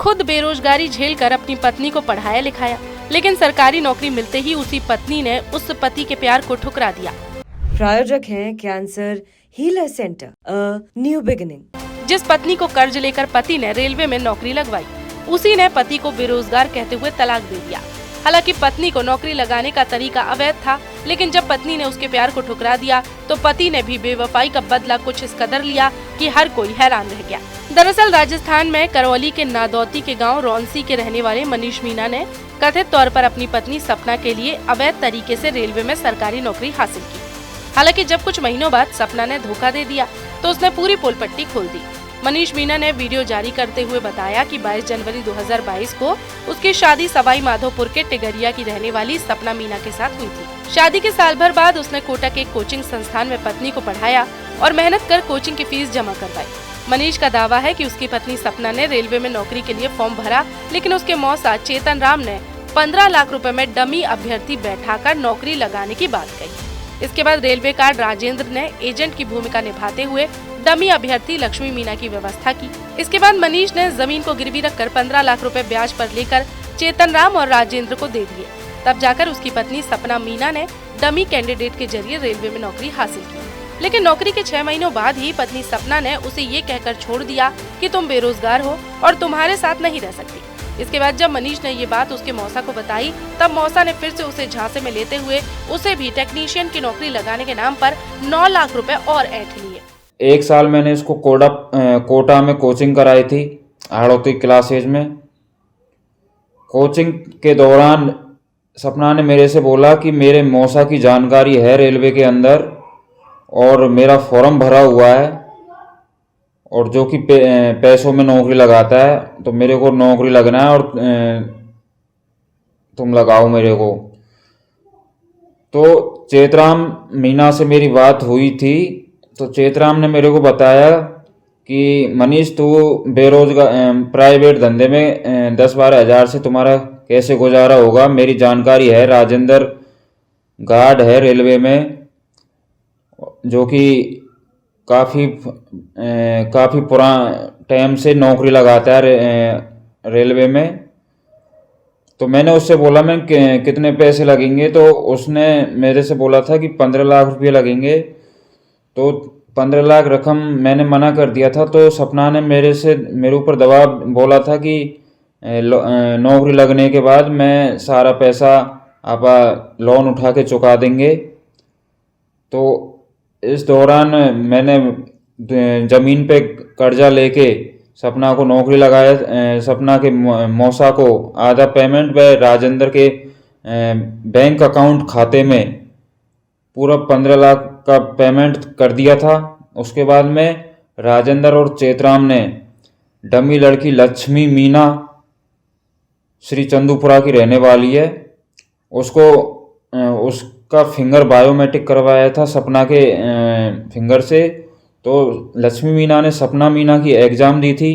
खुद बेरोजगारी झेलकर अपनी पत्नी को पढ़ाया लिखाया, लेकिन सरकारी नौकरी मिलते ही उसी पत्नी ने उस पति के प्यार को ठुकरा दिया। प्रायोजक हैं cancer healer centre, a new beginning. जिस पत्नी को कर्ज लेकर पति ने रेलवे में नौकरी लगवाई, उसी ने पति को बेरोजगार कहते हुए तलाक दे दिया। हालांकि पत्नी को नौकरी लगाने का तरीका अवैध था, लेकिन जब पत्नी ने उसके प्यार को ठुकरा दिया तो पति ने भी बेवफाई का बदला कुछ इस कदर लिया कि हर कोई हैरान रह गया। दरअसल राजस्थान में करौली के नादौती के गांव रौनसी के रहने वाले मनीष मीणा ने कथित तौर पर अपनी पत्नी सपना के लिए अवैध तरीके से रेलवे में सरकारी नौकरी हासिल की। हालांकि जब कुछ महीनों बाद सपना ने धोखा दे दिया तो उसने पूरी पोल पट्टी खोल दी। मनीष मीणा ने वीडियो जारी करते हुए बताया कि 22 जनवरी 2022 को उसकी शादी सवाई माधोपुर के टिगरिया की रहने वाली सपना मीणा के साथ हुई थी। शादी के साल भर बाद उसने कोटा के एक कोचिंग संस्थान में पत्नी को पढ़ाया और मेहनत कर कोचिंग की फीस जमा करवाई। मनीष का दावा है कि उसकी पत्नी सपना ने रेलवे में नौकरी के लिए फॉर्म भरा, लेकिन उसके मौसा चेतन राम ने 15 लाख रुपए में डमी अभ्यर्थी बैठाकर नौकरी लगाने की बात कही। इसके बाद रेलवे कार्ड राजेंद्र ने एजेंट की भूमिका निभाते हुए डमी अभ्यर्थी लक्ष्मी मीणा की व्यवस्था की। इसके बाद मनीष ने जमीन को गिरवी रखकर 15 लाख रुपए ब्याज पर लेकर चेतन राम और राजेंद्र को दे दिए। तब जाकर उसकी पत्नी सपना मीणा ने डमी कैंडिडेट के जरिए रेलवे में नौकरी हासिल की। लेकिन नौकरी के 6 महीनों बाद ही पत्नी सपना ने उसे ये कहकर छोड़ दिया कि तुम बेरोजगार हो और तुम्हारे साथ नहीं रह सकती। इसके बाद जब मनीष ने ये बात उसके मौसा को बताई, तब मौसा ने फिर से उसे झांसे में लेते हुए उसे भी टेक्नीशियन की नौकरी लगाने के नाम पर 9 लाख रुपए और ऐंठ लिए। 1 साल मैंने इसको कोटा में कोचिंग कराई थी, हाड़ौती क्लासेज में। कोचिंग के दौरान सपना ने मेरे से बोला कि मेरे मौसा की जानकारी है रेलवे के अंदर और मेरा फॉर्म भरा हुआ है और जो कि पैसों में नौकरी लगाता है, तो मेरे को नौकरी लगना है और तुम लगाओ मेरे को। तो चेतराम मीणा से मेरी बात हुई थी, तो चेतराम ने मेरे को बताया कि मनीष तू बेरोजगार प्राइवेट धंधे में 10-12 हज़ार से तुम्हारा कैसे गुजारा होगा। मेरी जानकारी है, राजेंद्र गार्ड है रेलवे में, जो कि काफ़ी पुराना टाइम से नौकरी लगाता है रेलवे में। तो मैंने उससे बोला मैं कितने पैसे लगेंगे, तो उसने मेरे से बोला था कि 15 लाख रुपये लगेंगे। तो 15 लाख रकम मैंने मना कर दिया था। तो सपना ने मेरे ऊपर दबाव बोला था कि नौकरी लगने के बाद मैं सारा पैसा आप लोन उठा के चुका देंगे। तो इस दौरान मैंने ज़मीन पे कर्जा लेके सपना को नौकरी लगाया। सपना के मौसा को आधा पेमेंट व राजेंद्र के बैंक अकाउंट खाते में पूरा 15 लाख का पेमेंट कर दिया था। उसके बाद में राजेंद्र और चेतराम ने डमी लड़की लक्ष्मी मीणा श्री चंदूपुरा की रहने वाली है, उसका फिंगर बायोमेट्रिक करवाया था सपना के फिंगर से। तो लक्ष्मी मीणा ने सपना मीणा की एग्ज़ाम दी थी।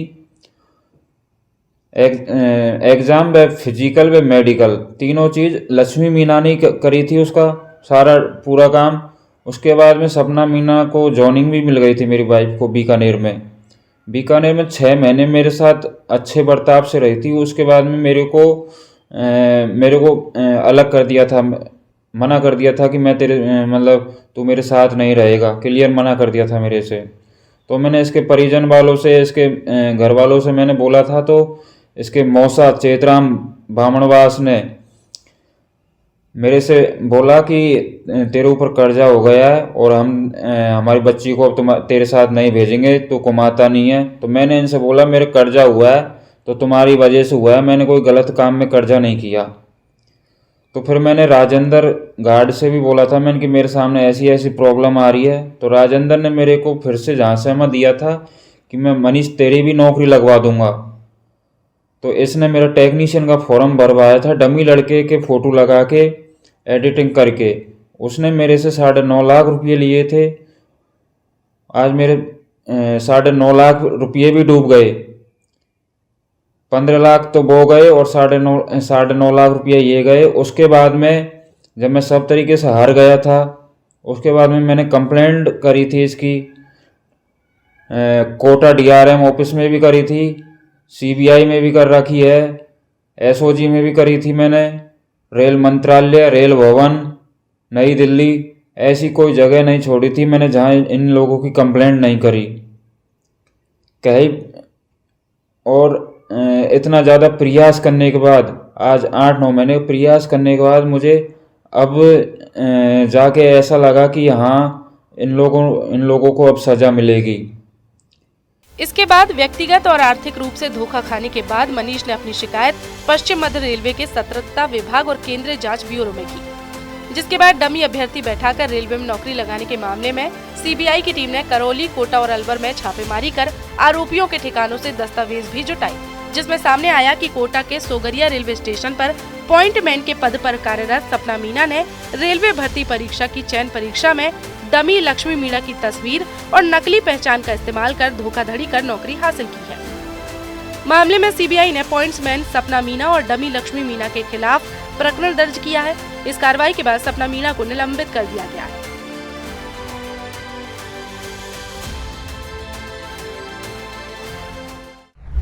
एग्ज़ाम व फिजिकल व मेडिकल तीनों चीज़ लक्ष्मी मीणा ने करी थी, उसका सारा पूरा काम। उसके बाद में सपना मीणा को जॉइनिंग भी मिल गई थी मेरी वाइफ को बीकानेर में। 6 महीने मेरे साथ अच्छे बर्ताव से रही थी। उसके बाद में मेरे को अलग कर दिया था, मना कर दिया था कि मैं तू मेरे साथ नहीं रहेगा, क्लियर मना कर दिया था मेरे से। तो मैंने इसके परिजन वालों से, इसके घर वालों से मैंने बोला था, तो इसके मौसा चेतराम बामणवास ने मेरे से बोला कि तेरे ऊपर कर्जा हो गया है और हमारी बच्ची को अब तेरे साथ नहीं भेजेंगे, तो कमाता नहीं है। तो मैंने इनसे बोला मेरे कर्जा हुआ है तो तुम्हारी वजह से हुआ है, मैंने कोई गलत काम में कर्जा नहीं किया। तो फिर मैंने राजेंद्र गार्ड से भी बोला था मैंने कि मेरे सामने ऐसी ऐसी प्रॉब्लम आ रही है। तो राजेंद्र ने मेरे को फिर से झांसा दिया था कि मैं मनीष तेरी भी नौकरी लगवा दूंगा। तो इसने मेरा टेक्नीशियन का फॉर्म भरवाया था, डमी लड़के के फ़ोटो लगा के एडिटिंग करके। उसने मेरे से 9.5 लाख रुपये लिए थे। आज मेरे 9.5 लाख रुपये भी डूब गए। 15 लाख तो वो गए और 9.5 लाख रुपये ये गए। उसके बाद में जब मैं सब तरीके से हार गया था, उसके बाद में मैंने कंप्लेंट करी थी इसकी, कोटा DRM ऑफिस में भी करी थी, सीबीआई में भी कर रखी है, एसओजी में भी करी थी मैंने, रेल मंत्रालय, रेल भवन, नई दिल्ली, ऐसी कोई जगह नहीं छोड़ी थी मैंने जहाँ इन लोगों की कंप्लेंट नहीं करी। कहीं और इतना ज़्यादा प्रयास करने के बाद, आज 8-9 महीने प्रयास करने के बाद मुझे अब जाके ऐसा लगा कि हाँ इन लोगों को अब सज़ा मिलेगी। इसके बाद व्यक्तिगत और आर्थिक रूप से धोखा खाने के बाद मनीष ने अपनी शिकायत पश्चिम मध्य रेलवे के सतर्कता विभाग और केंद्रीय जांच ब्यूरो में की, जिसके बाद डमी अभ्यर्थी बैठाकर रेलवे में नौकरी लगाने के मामले में सीबीआई की टीम ने करौली, कोटा और अलवर में छापेमारी कर आरोपियों के ठिकानों से दस्तावेज भी जुटाए, जिसमें सामने आया कि कोटा के सोगरिया रेलवे स्टेशन पर पॉइंटमैन के पद पर कार्यरत सपना मीणा ने रेलवे भर्ती परीक्षा की चयन परीक्षा में डमी लक्ष्मी मीणा की तस्वीर और नकली पहचान का इस्तेमाल कर धोखाधड़ी कर नौकरी हासिल की है। मामले में सीबीआई ने पॉइंट्समैन सपना मीणा और डमी लक्ष्मी मीणा के खिलाफ प्रकरण दर्ज किया है। इस कार्रवाई के बाद सपना मीणा को निलंबित कर दिया गया है।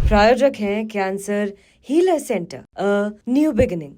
प्रायोजक हैं cancer healer centre, a new beginning.